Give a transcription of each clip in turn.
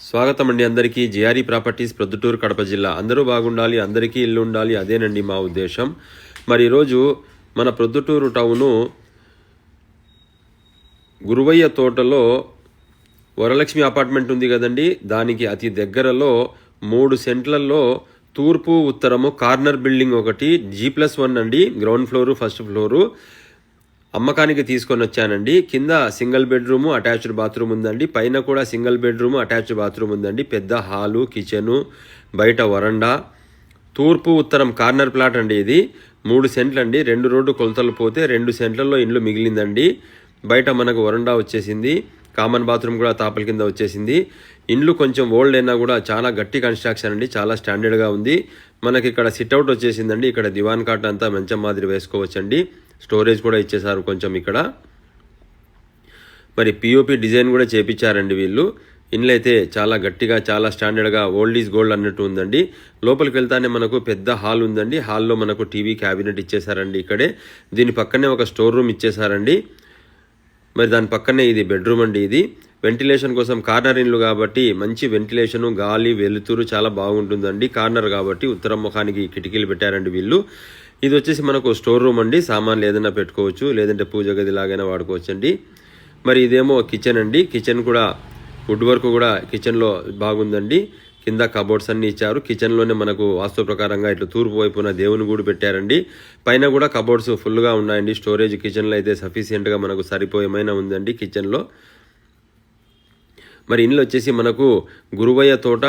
స్వాగతం అండి అందరికీ. జిఆర్ఈ ప్రాపర్టీస్ ప్రొద్దుటూరు కడప జిల్లా. అందరూ బాగుండాలి, అందరికీ ఇల్లు ఉండాలి, అదేనండి మా ఉద్దేశం. మరి ఈరోజు మన ప్రొద్దుటూరు టౌను గురువయ్య తోటలో వరలక్ష్మి అపార్ట్మెంట్ ఉంది కదండి, దానికి అతి దగ్గరలో 3 సెంట్లలో తూర్పు ఉత్తరము కార్నర్ బిల్డింగ్ ఒకటి G+1 అండి, గ్రౌండ్ ఫ్లోరు ఫస్ట్ ఫ్లోరు అమ్మకానికి తీసుకొని వచ్చానండి. కింద సింగిల్ బెడ్రూము అటాచ్డ్ బాత్రూమ్ ఉందండి, పైన కూడా సింగిల్ బెడ్రూము అటాచ్డ్ బాత్రూమ్ ఉందండి. పెద్ద హాలు, కిచెను, బయట వరండా, తూర్పు ఉత్తరం కార్నర్ ప్లాట్ అండి. ఇది 3 సెంట్లు అండి. 2 రోడ్డు కొలతలు పోతే 2 సెంట్లలో ఇండ్లు మిగిలిందండి. బయట మనకు వరండా వచ్చేసింది, కామన్ బాత్రూమ్ కూడా తాపల కింద వచ్చేసింది. ఇండ్లు కొంచెం ఓల్డ్ అయినా కూడా చాలా గట్టి కన్స్ట్రక్షన్ అండి, చాలా స్టాండర్డ్గా ఉంది. మనకి ఇక్కడ సిట్అవుట్ వచ్చేసిందండి. ఇక్కడ దివాన్ కాట్ అంతా మంచం మాదిరి వేసుకోవచ్చండి. స్టోరేజ్ కూడా ఇచ్చేసారు కొంచెం ఇక్కడ. మరి పిఓపి డిజైన్ కూడా చేపించారండి వీళ్ళు. ఇండ్లు అయితే చాలా గట్టిగా, చాలా స్టాండర్డ్గా, ఓల్డ్ ఈజ్ గోల్డ్ అన్నట్టు ఉందండి. లోపలికి వెళ్తానే మనకు పెద్ద హాల్ ఉందండి. హాల్లో మనకు టీవీ క్యాబినెట్ ఇచ్చేసారండి ఇక్కడే. దీని పక్కనే ఒక స్టోర్ రూమ్ ఇచ్చేసారండి. మరి దాని పక్కనే ఇది బెడ్రూమ్ అండి. ఇది వెంటిలేషన్ కోసం కార్నర్ ఇండ్లు కాబట్టి మంచి వెంటిలేషను, గాలి, వెలుతురు చాలా బాగుంటుందండి. కార్నర్ కాబట్టి ఉత్తరం ముఖానికి కిటికీలు పెట్టారండి వీళ్ళు. ఇది వచ్చేసి మనకు స్టోర్ రూమ్ అండి, సామాన్లు ఏదైనా పెట్టుకోవచ్చు, లేదంటే పూజ గది లాగైనా వాడుకోవచ్చు అండి. మరి ఇదేమో కిచెన్ అండి. కిచెన్ కూడా వుడ్ వర్క్ కూడా కిచెన్లో బాగుందండి. కింద కబోర్డ్స్ అన్నీ ఇచ్చారు. కిచెన్లోనే మనకు వాస్తు ప్రకారంగా ఇట్లా తూర్పు వైపున దేవుని గూడు పెట్టారండి. పైన కూడా కబోర్డ్స్ ఫుల్గా ఉన్నాయండి. స్టోరేజ్ కిచెన్లో అయితే సఫిషియెంట్గా మనకు సరిపోయేమైనా ఉందండి కిచెన్లో. మరి ఇండ్లు వచ్చేసి మనకు గురువయ్య తోట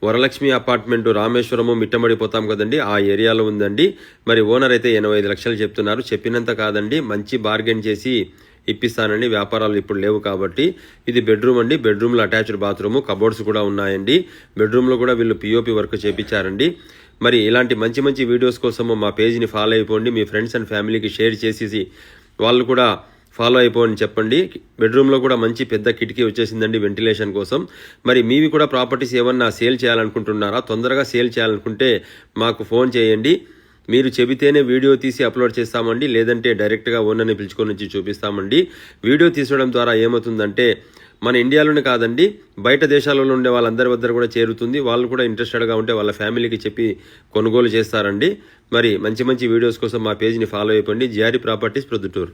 వరలక్ష్మి అపార్ట్మెంటు రామేశ్వరము మిట్టమడిపోతాం కదండి, ఆ ఏరియాలో ఉందండి. మరి ఓనర్ అయితే 85 లక్షలు చెప్తున్నారు. చెప్పినంత కాదండి, మంచి బార్గెన్ చేసి ఇప్పిస్తానండి. వ్యాపారాలు ఇప్పుడు లేవు కాబట్టి. ఇది బెడ్రూమ్ అండి. బెడ్రూమ్లో అటాచ్డ్ బాత్రూము, కబోర్డ్స్ కూడా ఉన్నాయండి. బెడ్రూమ్లో కూడా వీళ్ళు పిఓపి వర్క్ చేపించారండి. మరి ఇలాంటి మంచి మంచి వీడియోస్ కోసము మా పేజ్ని ఫాలో అయిపోండి. మీ ఫ్రెండ్స్ అండ్ ఫ్యామిలీకి షేర్ చేసేసి వాళ్ళు కూడా ఫాలో అయిపోని చెప్పండి. బెడ్రూమ్లో కూడా మంచి పెద్ద కిటికీ వచ్చేసిందండి వెంటిలేషన్ కోసం. మరి మీవి కూడా ప్రాపర్టీస్ ఏమన్నా సేల్ చేయాలనుకుంటున్నారా? తొందరగా సేల్ చేయాలనుకుంటే మాకు ఫోన్ చేయండి. మీరు చెబితేనే వీడియో తీసి అప్లోడ్ చేస్తామండి, లేదంటే డైరెక్ట్గా ఓనర్ని పిలుచుకొని వచ్చి చూపిస్తామండి. వీడియో తీసడం ద్వారా ఏమవుతుందంటే మన ఇండియాలోనే కాదండి, బయట దేశాలలో ఉండే వాళ్ళందరి వద్ద కూడా చేరుతుంది. వాళ్ళు కూడా ఇంట్రెస్టెడ్గా ఉంటే వాళ్ళ ఫ్యామిలీకి చెప్పి కొనుగోలు చేస్తారండి. మరి మంచి మంచి వీడియోస్ కోసం మా పేజ్ని ఫాలో అయిపోండి. GRE properties Proddatur.